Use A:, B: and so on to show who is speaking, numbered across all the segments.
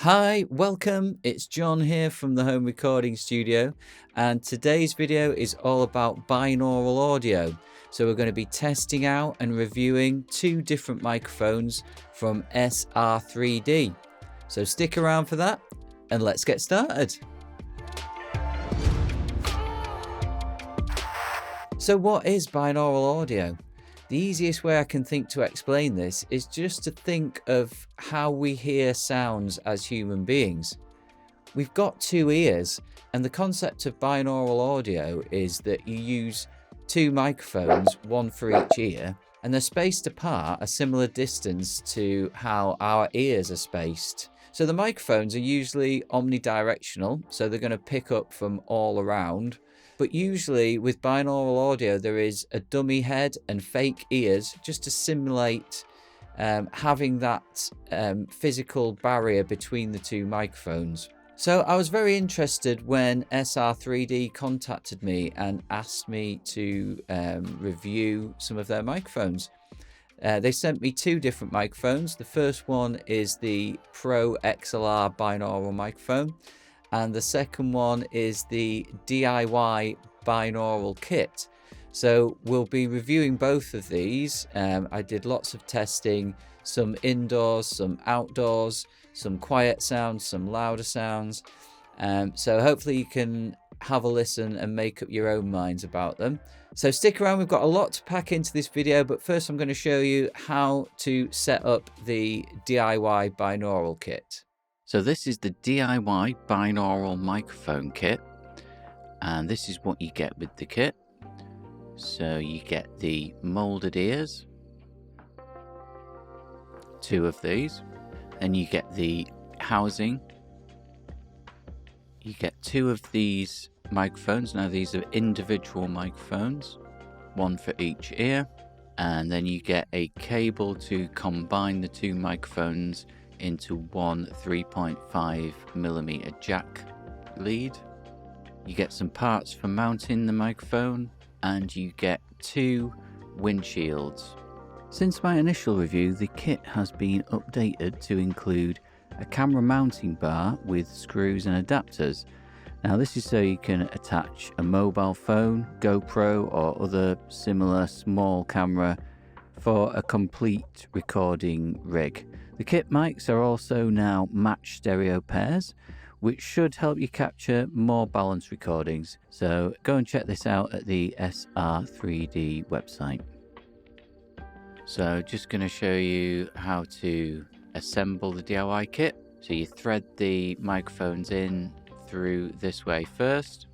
A: Hi, welcome. It's John here from the home recording studio, and today's video is all about binaural audio. So we're going to be testing out and reviewing two different microphones from SR3D. So stick around for that and let's get started. So what is binaural audio? The easiest way I can think to explain this is just to think of how we hear sounds as human beings. We've got two ears, and the concept of binaural audio is that you use two microphones, one for each ear, and they're spaced apart a similar distance to how our ears are spaced. So the microphones are usually omnidirectional, so they're going to pick up from all around. But usually with binaural audio, there is a dummy head and fake ears just to simulate having that physical barrier between the two microphones. So I was very interested when SR3D contacted me and asked me to review some of their microphones. They sent me two different microphones. The first one is the Pro XLR binaural microphone, and the second one is the DIY Binaural Kit. So we'll be reviewing both of these. I did lots of testing, some indoors, some outdoors, some quiet sounds, some louder sounds. So hopefully you can have a listen and make up your own minds about them. So stick around, we've got a lot to pack into this video, but first I'm going to show you how to set up the DIY Binaural Kit. So this is the DIY binaural microphone kit, and this is what you get with the kit. So you get the molded ears, two of these, and you get the housing. You get two of these microphones. Now these are individual microphones, one for each ear, and then you get a cable to combine the two microphones into one 3.5mm jack lead. You get some parts for mounting the microphone, and you get two windshields. Since my initial review, the kit has been updated to include a camera mounting bar with screws and adapters. Now this is so you can attach a mobile phone, GoPro or other similar small camera for a complete recording rig. The kit mics are also now matched stereo pairs, which should help you capture more balanced recordings. So go and check this out at the SR3D website. So just going to show you how to assemble the DIY kit. So you thread the microphones in through this way first.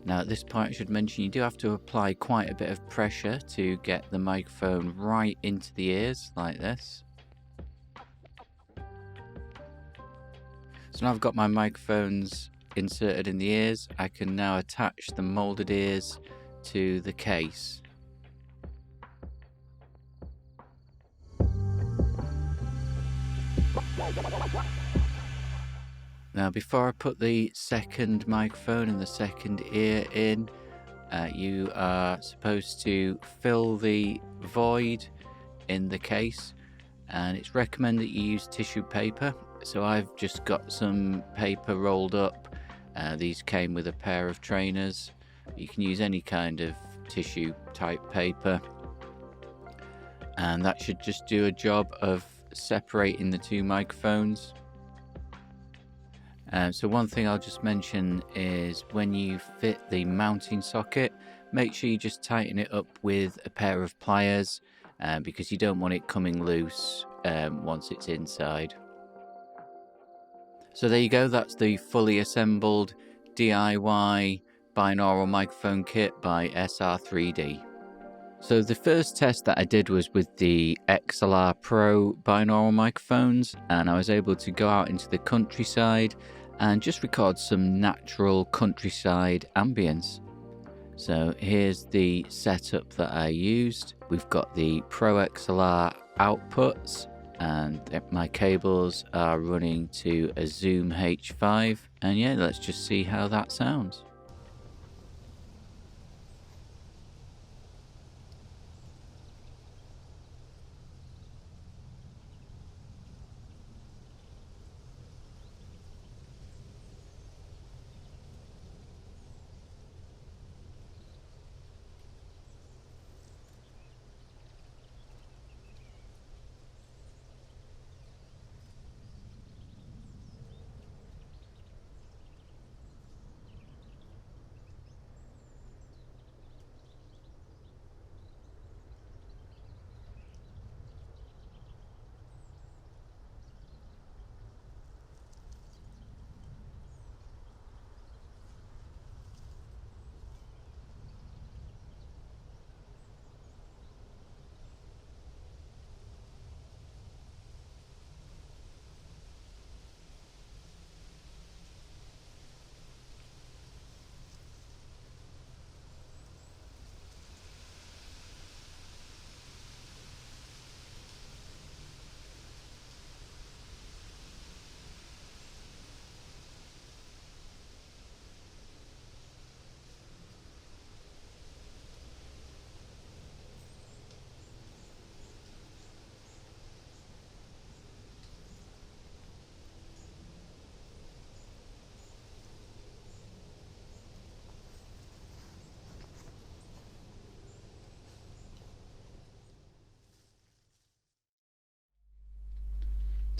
A: Now at this point I should mention you do have to apply quite a bit of pressure to get the microphone right into the ears like this. So now I've got my microphones inserted in the ears, I can now attach the molded ears to the case. Now before I put the second microphone and the second ear in, you are supposed to fill the void in the case, and it's recommended that you use tissue paper. So I've just got some paper rolled up. These came with a pair of trainers. You can use any kind of tissue type paper, and that should just do a job of separating the two microphones. So one thing I'll just mention is when you fit the mounting socket, make sure you just tighten it up with a pair of pliers, because you don't want it coming loose once it's inside. So there you go, that's the fully assembled DIY binaural microphone kit by SR3D. So the first test that I did was with the XLR Pro binaural microphones, and I was able to go out into the countryside and just record some natural countryside ambience. So here's the setup that I used. We've got the Pro XLR outputs, and my cables are running to a Zoom H5, and yeah, let's just see how that sounds.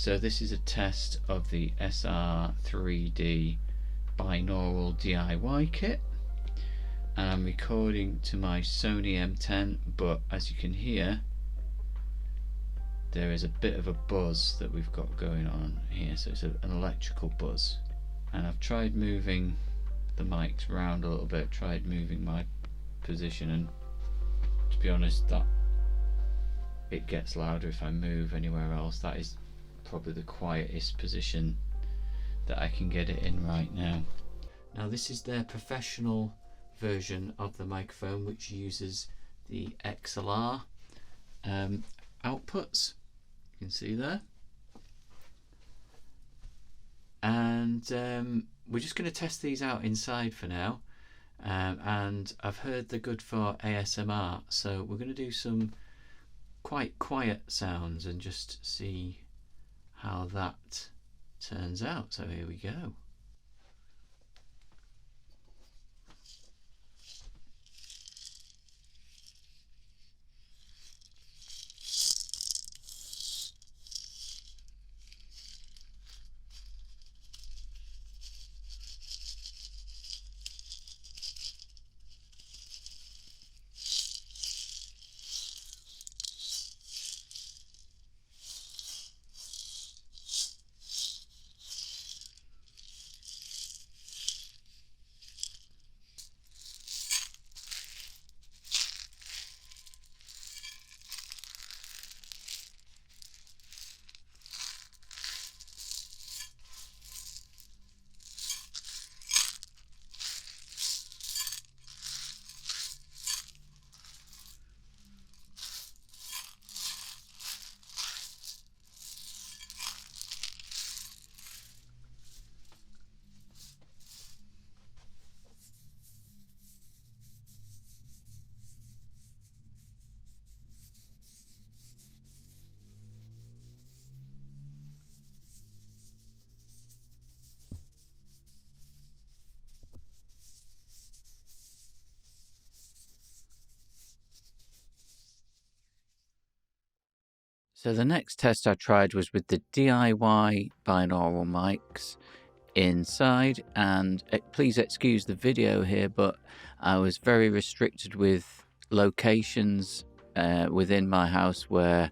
A: So this is a test of the SR3D Binaural DIY kit, and I'm recording to my Sony M10, but as you can hear, there is a bit of a buzz that we've got going on here, so it's an electrical buzz. And I've tried moving the mics around a little bit, tried moving my position, and to be honest, that it gets louder if I move anywhere else. That is probably the quietest position that I can get it in right now. Now this is their professional version of the microphone, which uses the XLR outputs, you can see there, and we're just going to test these out inside for now, and I've heard they're good for ASMR, so we're going to do some quite quiet sounds and just see how that turns out. So here we go. So the next test I tried was with the DIY binaural mics inside, and please excuse the video here, but I was very restricted with locations within my house where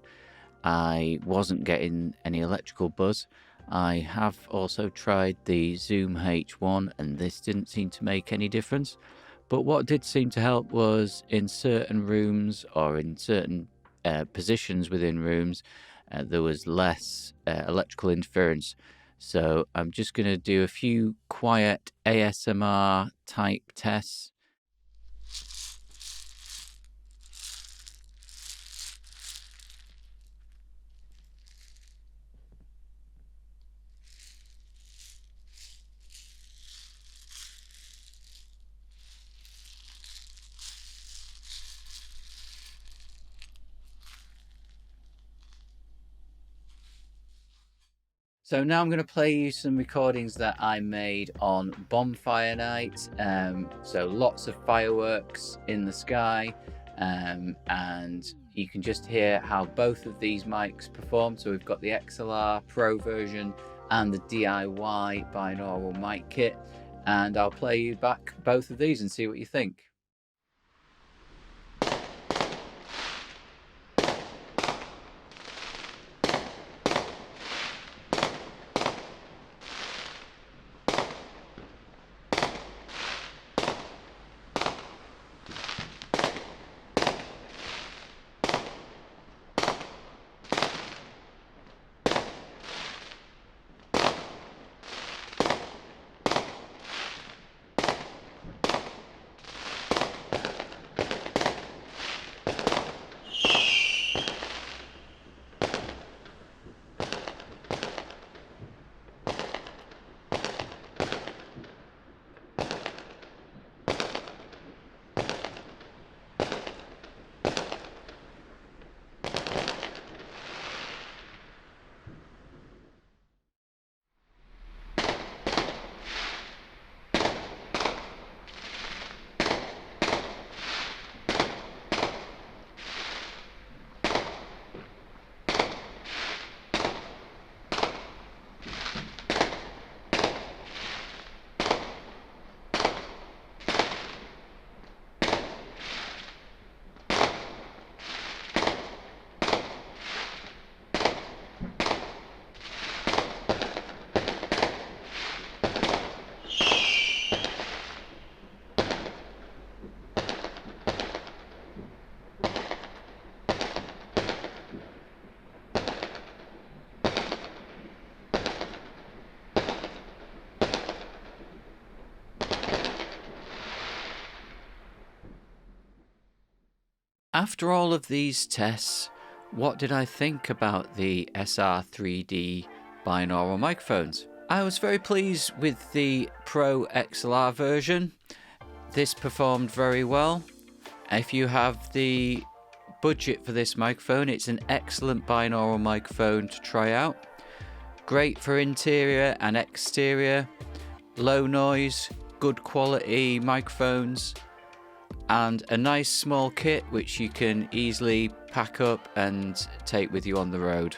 A: I wasn't getting any electrical buzz. I have also tried the Zoom H1 and this didn't seem to make any difference, but what did seem to help was in certain rooms or in certain positions within rooms, there was less electrical interference. So I'm just going to do a few quiet ASMR type tests. So now I'm going to play you some recordings that I made on bonfire night. So lots of fireworks in the sky, and you can just hear how both of these mics perform. So we've got the XLR Pro version and the DIY binaural mic kit, and I'll play you back both of these and see what you think. After all of these tests, what did I think about the SR3D binaural microphones? I was very pleased with the Pro XLR version. This performed very well. If you have the budget for this microphone, it's an excellent binaural microphone to try out. Great for interior and exterior, low noise, good quality microphones, and a nice small kit which you can easily pack up and take with you on the road.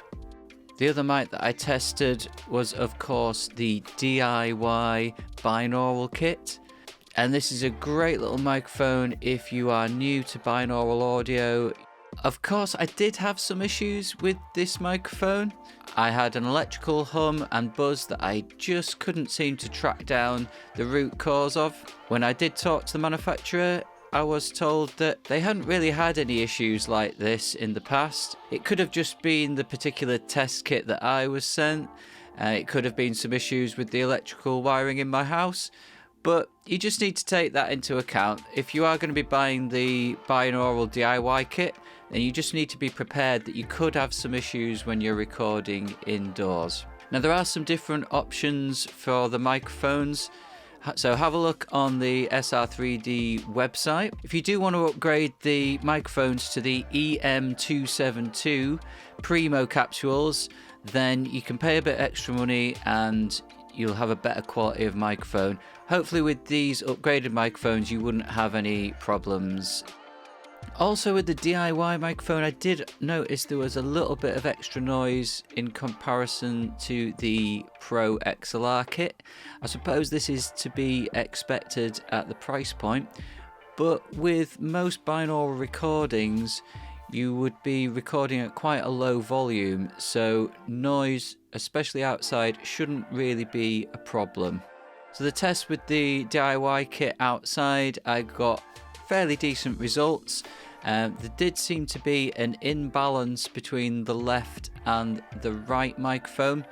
A: The other mic that I tested was, of course, the DIY Binaural Kit. And this is a great little microphone if you are new to binaural audio. Of course, I did have some issues with this microphone. I had an electrical hum and buzz that I just couldn't seem to track down the root cause of. When I did talk to the manufacturer, I was told that they hadn't really had any issues like this in the past. It could have just been the particular test kit that I was sent. It could have been some issues with the electrical wiring in my house. But you just need to take that into account. If you are going to be buying the binaural DIY kit, then you just need to be prepared that you could have some issues when you're recording indoors. Now, there are some different options for the microphones. So have a look on the SR3D website. If you do want to upgrade the microphones to the EM272 Primo capsules, then you can pay a bit extra money and you'll have a better quality of microphone. Hopefully with these upgraded microphones you wouldn't have any problems. Also with the DIY microphone, I did notice there was a little bit of extra noise in comparison to the Pro XLR kit. I suppose this is to be expected at the price point, but with most binaural recordings you would be recording at quite a low volume, so noise, especially outside, shouldn't really be a problem. So the test with the DIY kit outside, I got fairly decent results. There did seem to be an imbalance between the left and the right microphone.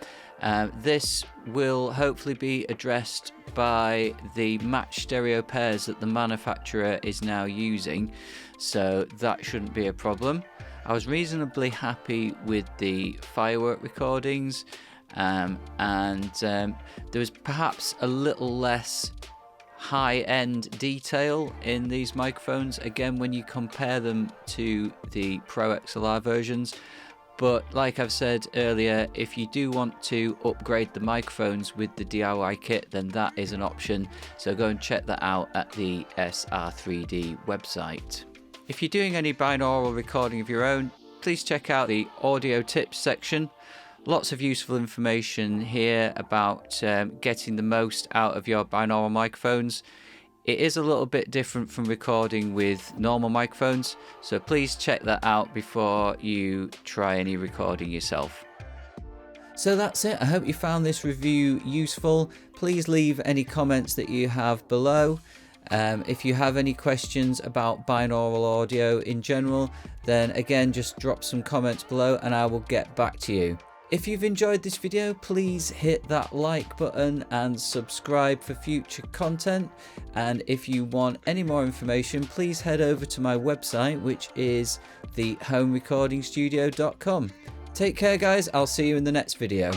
A: This will hopefully be addressed by the match stereo pairs that the manufacturer is now using, so that shouldn't be a problem. I was reasonably happy with the firework recordings, and there was perhaps a little less high-end detail in these microphones, again when you compare them to the Pro XLR versions. But like I've said earlier, if you do want to upgrade the microphones with the DIY kit, then that is an option, so go and check that out at the SR3D website. If you're doing any binaural recording of your own, please check out the audio tips section. Lots of useful information here about getting the most out of your binaural microphones. It is a little bit different from recording with normal microphones, so please check that out before you try any recording yourself. So that's it. I hope you found this review useful. Please leave any comments that you have below. If you have any questions about binaural audio in general, then again just drop some comments below and I will get back to you. If you've enjoyed this video, please hit that like button and subscribe for future content. And if you want any more information, please head over to my website, which is thehomerecordingstudio.com. Take care guys, I'll see you in the next video.